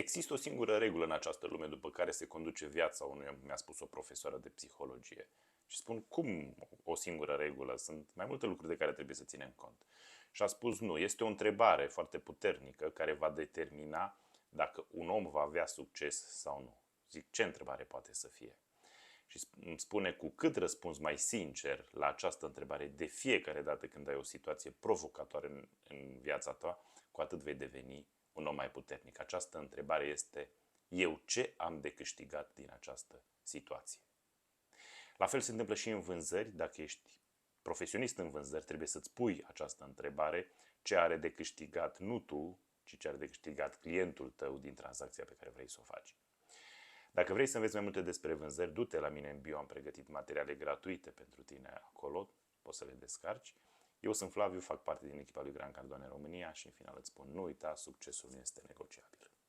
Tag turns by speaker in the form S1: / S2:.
S1: Există o singură regulă în această lume după care se conduce viața unui om, mi-a spus o profesoară de psihologie. Și spun, cum o singură regulă? Sunt mai multe lucruri de care trebuie să ținem cont. Și a spus, nu, este o întrebare foarte puternică care va determina dacă un om va avea succes sau nu. Zic, ce întrebare poate să fie? Și îmi spune, cu cât răspunzi mai sincer la această întrebare de fiecare dată când ai o situație provocatoare în viața ta, cu atât vei deveni un om mai puternic. Această întrebare este, eu ce am de câștigat din această situație? La fel se întâmplă și în vânzări. Dacă ești profesionist în vânzări, trebuie să-ți pui această întrebare, ce are de câștigat nu tu, ci ce are de câștigat clientul tău din tranzacția pe care vrei să o faci. Dacă vrei să înveți mai multe despre vânzări, du-te la mine în bio, am pregătit materiale gratuite pentru tine acolo, poți să le descarci. Eu sunt Flaviu, fac parte din echipa lui Gran Cardone România și în final îți spun, nu uita, succesul nu este negociabil.